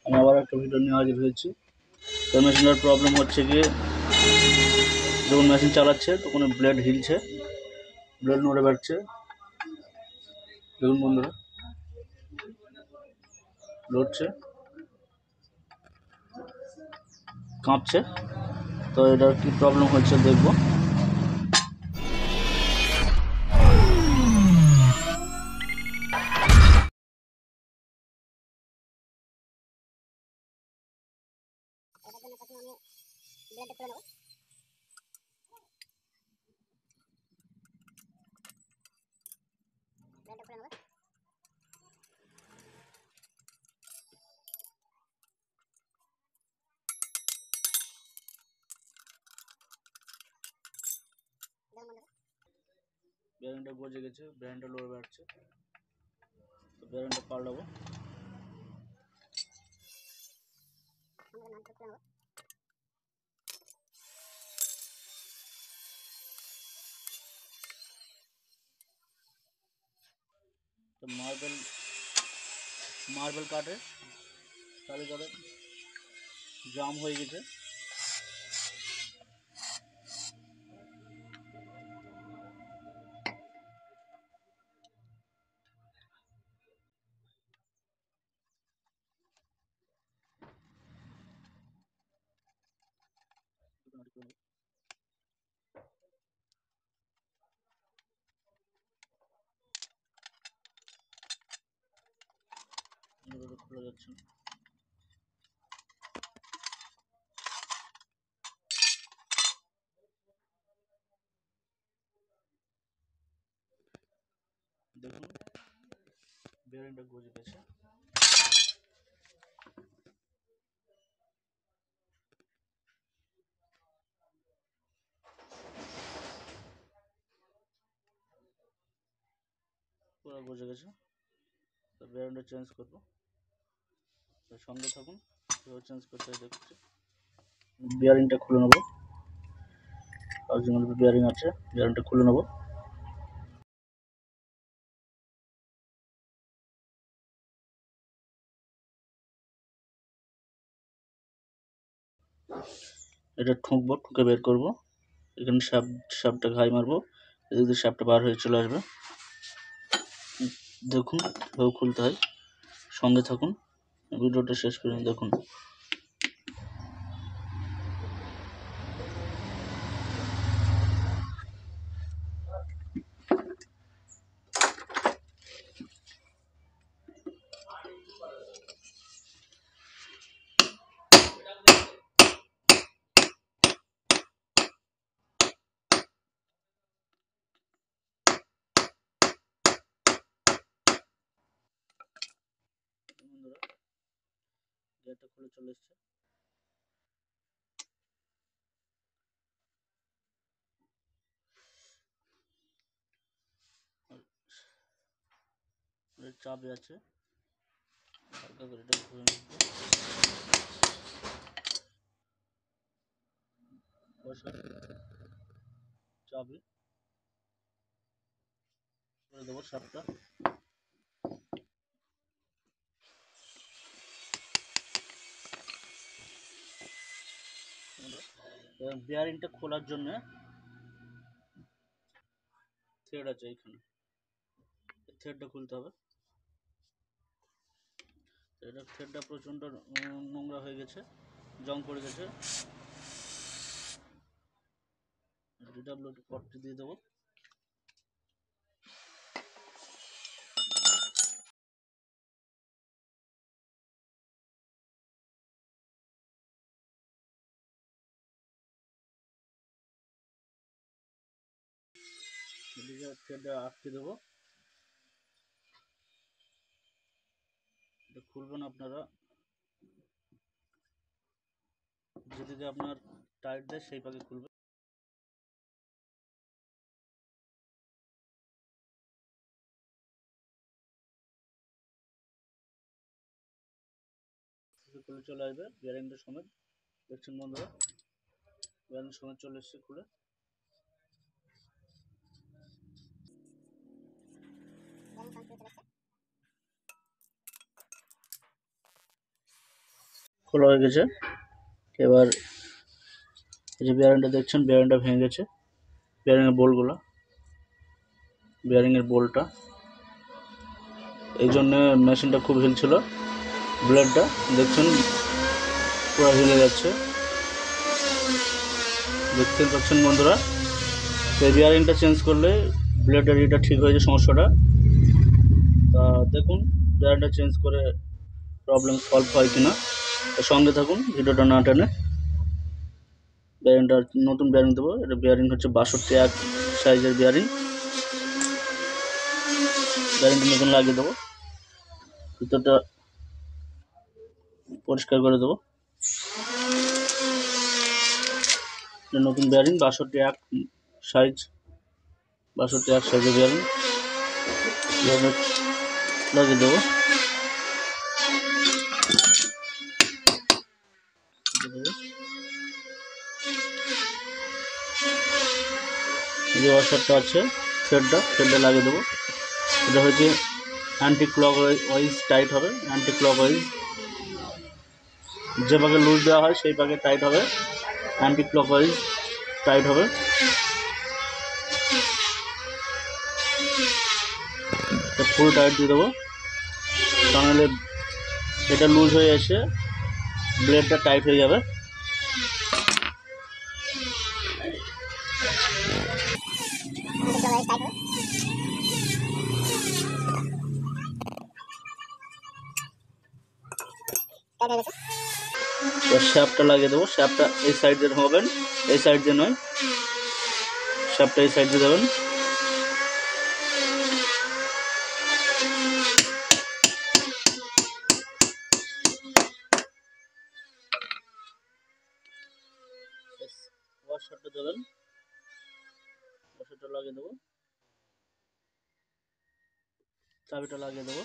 আমি আবার একটা ভিডিও নিয়ে হাজির হয়েছি। তো মেশিনের প্রবলেম হচ্ছে গিয়ে যখন মেশিন চালাচ্ছে তখন ব্লেড হিলছে, ব্লেড নড়ে বেড়াচ্ছে। দেখুন বন্ধুরা, লড়ছে, কাঁপছে। তো এটার কি প্রবলেম হচ্ছে দেখবো। বেয়ারিংটা গজে গেছে, বেয়ারিংটা লড়ে বেড়াচ্ছে। তো বেয়ারিংটা পাল্টাবো। তো মার্বেল কাটে তাহলে করে জাম হয়ে গেছে। খোলা যাচ্ছে না। দেখুন বেয়ারিংটা গজে গেছে। পুরো গজে গেছে। তো বেয়ারিংটা চেঞ্জ করবো। তো সঙ্গে থাকুন, চেঞ্জ করতে দেখছি। বিয়ারিংটা খুলে নেবো। অরিজিনাল বিয়ারিং আছে, বিয়ারিংটা খুলে নেবো। এটা ঠুকবো, ঠুকে বের করবো। এখানে শ্যাফটটা ঘাই মারবো, এদিক দিয়ে শ্যাফটটা বার হয়ে চলে আসবে। দেখুন এভাবে খুলতে হয়। সঙ্গে থাকুন, ভিডিওটা শেষ করে দেখুন। বন্ধুরা, গেটটা খুলে চলে এসছে। চাবি আছে, হালকা করে এটা খুলে নিতে চাবি করে দেবো শ্যাফটটা। বিয়ারিংটা খোলার জন্য থ্রেড আছে, এইখানে থ্রেডটা খুলতে হবে। এটা থ্রেডটা প্রচণ্ড নোংরা হয়ে গেছে, জং পড়ে গেছে। DW40 দিয়ে দেবো। এদিকে থ্রেডটা আটকে দেবো। এটা খুলবেন আপনারা, যেদিকে আপনার টাইট দেয় সেই পাকে খুলবেন। খুলে চলে আসবে বিয়ারিংটা সমেত। দেখছেন বন্ধুরা, বিয়ারিং সমেত চলে এসছে খুলে। খোলা হয়ে গেছে। এবার এই যে বেয়ারিংটা দেখছেন, বেয়ারিংটা ভেঙে গেছে। বেয়ারিংয়ের বোল্টগুলো, বেয়ারিংয়ের বোল্টটা, এই জন্য মেশিনটা খুব হিলছিল। ব্লেডটা দেখছেন পুরো হিলে যাচ্ছে, দেখতে পাচ্ছেন বন্ধুরা। তো এই বেয়ারিংটা চেঞ্জ করলে ব্লেডের এটা ঠিক হয়ে যায় সমস্যাটা। তা দেখুন বেয়ারিংটা চেঞ্জ করে প্রবলেম সলভ হয় কিনা। সঙ্গে থাকুন, ভিডিওটা না টেনে। বেয়ারিংটা নতুন বেয়ারিং দেবো। এটা বেয়ারিং হচ্ছে 62 সাইজের বেয়ারিং। বেয়ারিংটা নতুন লাগিয়ে দেবো, ভিতরটা পরিষ্কার করে দেবো। নতুন বেয়ারিং 62 সাইজ, 62 সাইজের বেয়ারিং লাগিয়ে দেবো। যে ওয়াশারটা আছে থ্রেডটা লাগিয়ে দেবো। এটা হচ্ছে অ্যান্টি ক্লক ওয়াইজ টাইট হবে। অ্যান্টি ক্লক ওয়াইজ যে ভাগে লুজ দেওয়া হয় সেই ভাগে টাইট হবে, অ্যান্টি ক্লক ওয়াইজ টাইট হবে। ফুল টাইট দিয়ে দেবো, তাহলে এটা লুজ হয়ে এসে ব্লেডটা টাইট হয়ে যাবে। শ্যাপটা লাগিয়ে দেবো। শ্যাপটা এই সাইড দিয়ে হবেন, এই সাইড দিয়ে নয়। শ্যাপটা এই সাইড দিয়ে দেবেন। ওয়াশারটা দেবেন, ওয়াশারটা লাগিয়ে দেবো। চাবিটা লাগিয়ে দেবো।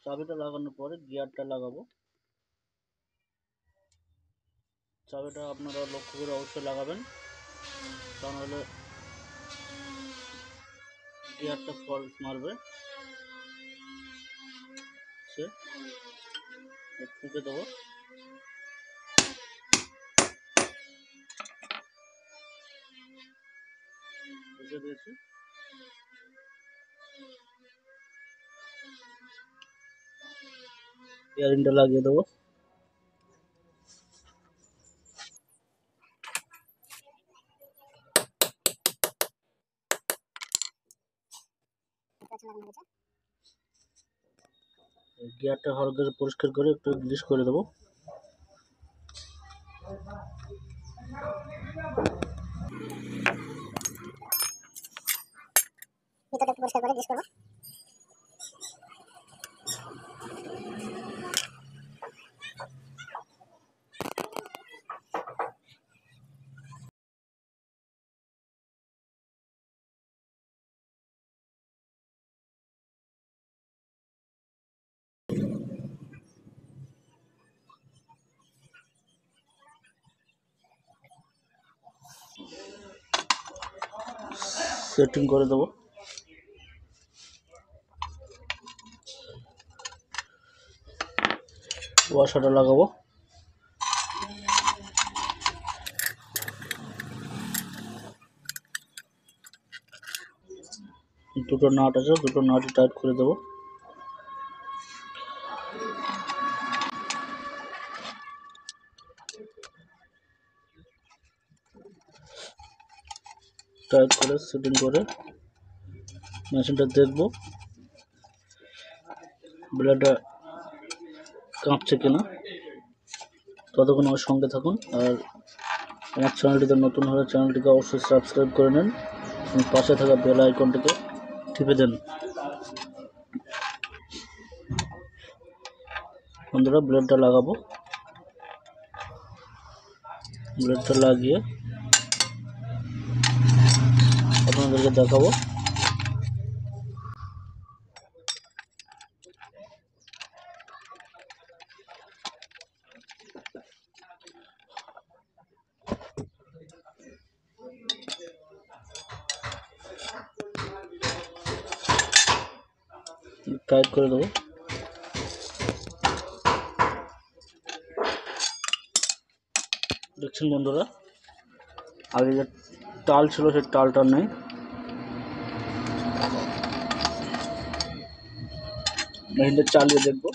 চাবিটা লাগানোর পরে গিয়ারটা লাগাবো। চাবিটা আপনারা লক্ষ্য করে অবশ্যই লাগাবেন, কারণ হলে গিয়ারটা ফল্ট মারবে। ফুঁকে দেবো। বুঝে দিয়েছি। বেয়ারিংটা লাগিয়ে দেবো। গিয়ারটা ভালো করে পরিষ্কার করে একটু গ্রিস করে দেবো। পরিষ্কার করে গ্রিস করবো। সেটিং করে দেবো। ওয়াশারটা লাগাবো। দুটো নাট আছে, দুটো নাটই টাইট করে দেবো। টাইট করে সেটিং করে মেশিনটা দেখবো ব্লেডটা কাঁপছে কিনা। ততক্ষণ আমার সঙ্গে থাকুন। আর আমার চ্যানেলটিতে নতুন হলে চ্যানেলটিকে অবশ্যই সাবস্ক্রাইব করে নেন এবং পাশে থাকা বেল আইকনটিকে টিপে দেন। বন্ধুরা ব্লেডটা লাগাবো। ব্লেডটা লাগিয়ে আপনাদেরকে দেখাবো। টাইট করে দেবো। পাচ্ছেন বন্ধুরা, আগে যে টাল ছিল সেই টালটা নেই। মেশিনটা চালিয়ে দেখবো।